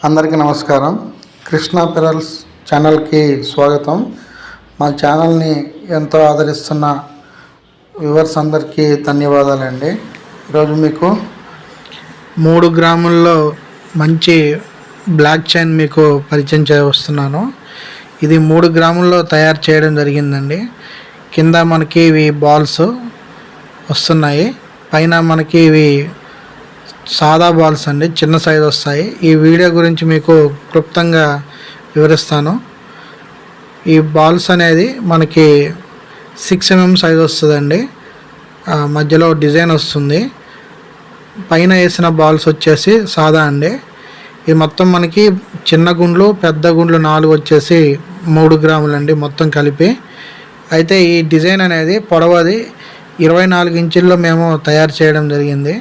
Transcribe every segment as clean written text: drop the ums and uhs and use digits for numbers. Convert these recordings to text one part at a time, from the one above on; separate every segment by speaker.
Speaker 1: అందరికీ నమస్కారం. కృష్ణ పెరల్స్ ఛానల్కి స్వాగతం. మా ఛానల్ని ఎంతో ఆదరిస్తున్న వ్యూవర్స్ అందరికీ ధన్యవాదాలండి. ఈరోజు మీకు 3 గ్రాముల్లో మంచి బ్లాక్ చైన్ మీకు పరిచయం చేయవస్తున్నాను. ఇది 3 గ్రాముల్లో తయారు చేయడం జరిగిందండి. కింద మనకి ఇవి బాల్స్ వస్తున్నాయి, పైన మనకి ఇవి సాదా బాల్స్ అండి, చిన్న సైజు వస్తాయి. ఈ వీడియో గురించి మీకు క్లుప్తంగా వివరిస్తాను. ఈ బాల్స్ అనేది మనకి 6 mm సైజు వస్తుందండి. మధ్యలో డిజైన్ వస్తుంది. పైన వేసిన బాల్స్ వచ్చేసి సాదా అండి. ఇది మొత్తం మనకి చిన్న గుండ్లు పెద్ద గుండ్లు 4 వచ్చేసి 3 గ్రాములు అండి మొత్తం కలిపి. అయితే ఈ డిజైన్ అనేది పొడవది 24 ఇంచుల్లో మేము తయారు చేయడం జరిగింది.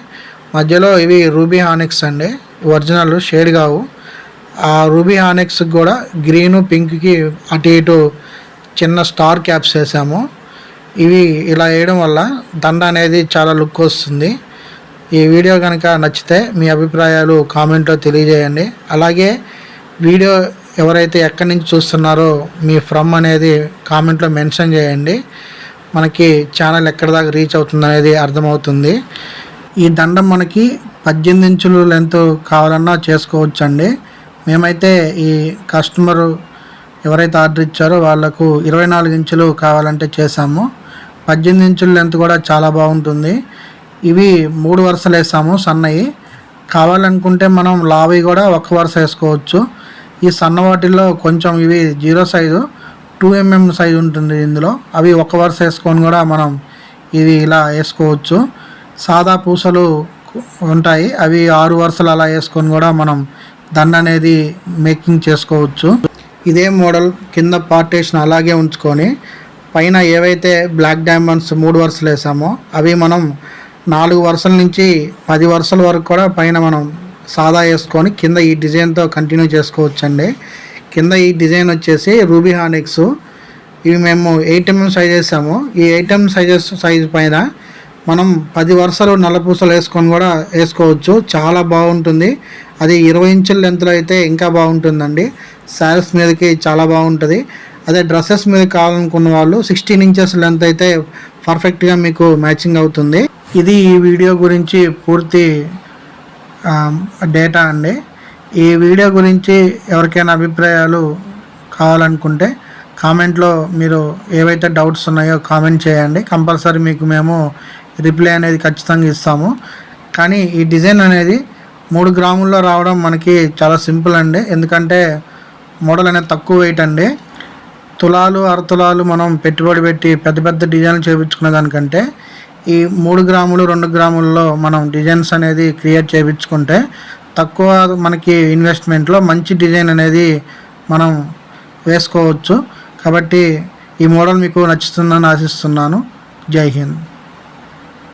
Speaker 1: మధ్యలో ఇవి రూబీ హానిక్స్ అండి, ఒరిజినల్ షేడ్ కావు. ఆ రూబీ హానిక్స్కి కూడా గ్రీను పింక్కి అటు ఇటు చిన్న స్టార్ క్యాప్స్ వేసాము. ఇవి ఇలా వేయడం వల్ల దండ అనేది చాలా లుక్ వస్తుంది. ఈ వీడియో కనుక నచ్చితే మీ అభిప్రాయాలు కామెంట్లో తెలియజేయండి. అలాగే వీడియో ఎవరైతే ఎక్కడి నుంచి చూస్తున్నారో మీ ఫ్రమ్ అనేది కామెంట్లో మెన్షన్ చేయండి. మనకి ఛానల్ ఎక్కడి దాకా రీచ్ అవుతుంది అనేది అర్థమవుతుంది. ఈ దండం మనకి 18 ఇంచులు లెంత్ కావాలన్నా చేసుకోవచ్చండి. మేమైతే ఈ కస్టమరు ఎవరైతే ఆర్డర్ ఇచ్చారో వాళ్ళకు 24 ఇంచులు కావాలంటే చేసాము. 18 ఇంచుల లెంత్ కూడా చాలా బాగుంటుంది. ఇవి 3 వరుసలు వేసాము సన్నవి. కావాలనుకుంటే మనం లావి కూడా 1 వరుస వేసుకోవచ్చు. ఈ సన్న వాటిల్లో కొంచెం ఇవి 0 సైజు 2 mm సైజు ఉంటుంది ఇందులో. అవి 1 వరుస వేసుకొని కూడా మనం ఇది ఇలా వేసుకోవచ్చు. సాదా పూసలు ఉంటాయి, అవి 6 వరుసలు అలా వేసుకొని కూడా మనం దండ అనేది మేకింగ్ చేసుకోవచ్చు. ఇదే మోడల్ కింద పార్టేషన్ అలాగే ఉంచుకొని పైన ఏవైతే బ్లాక్ డైమండ్స్ 3 వరుసలు వేసామో అవి మనం 4 వరుసల నుంచి 10 వరుసల వరకు కూడా పైన మనం సాదా వేసుకొని కింద ఈ డిజైన్తో కంటిన్యూ చేసుకోవచ్చండి. కింద ఈ డిజైన్ వచ్చేసి రూబీ హానిక్స్. ఇవి మేము 8 mm సైజ్ వేసాము. ఈ 8 mm సైజు పైన మనం 10 వరుసలు నల్లపూసలు వేసుకొని కూడా వేసుకోవచ్చు. చాలా బాగుంటుంది. అది 20 ఇంచుల లెంత్లో అయితే ఇంకా బాగుంటుందండి. శారీస్ మీదకి చాలా బాగుంటుంది. అదే డ్రెస్సెస్ మీద కావాలనుకున్న వాళ్ళు 16 ఇంచెస్ లెంత్ అయితే పర్ఫెక్ట్గా మీకు మ్యాచింగ్ అవుతుంది. ఇది ఈ వీడియో గురించి పూర్తి డేటా అండి. ఈ వీడియో గురించి ఎవరికైనా అభిప్రాయాలు కావాలనుకుంటే కామెంట్లో మీరు ఏవైతే డౌట్స్ ఉన్నాయో కామెంట్ చేయండి. కంపల్సరీ మీకు మేము రిప్లై అనేది ఖచ్చితంగా ఇస్తాము. కానీ ఈ డిజైన్ అనేది 3 గ్రాముల్లో రావడం మనకి చాలా సింపుల్ అండి. ఎందుకంటే మోడల్ అనేది తక్కువ వెయిట్ అండి. తులాలు అరతులాలు మనం పెట్టుబడి పెట్టి పెద్ద పెద్ద డిజైన్లు చేయించుకునే దానికంటే ఈ 3 గ్రాములు 2 గ్రాముల్లో మనం డిజైన్స్ అనేది క్రియేట్ చేయించుకుంటే తక్కువ మనకి ఇన్వెస్ట్మెంట్లో మంచి డిజైన్ అనేది మనం వేసుకోవచ్చు. కాబట్టి ఈ మోడల్ మీకు నచ్చుతుందని ఆశిస్తున్నాను. జై హింద్.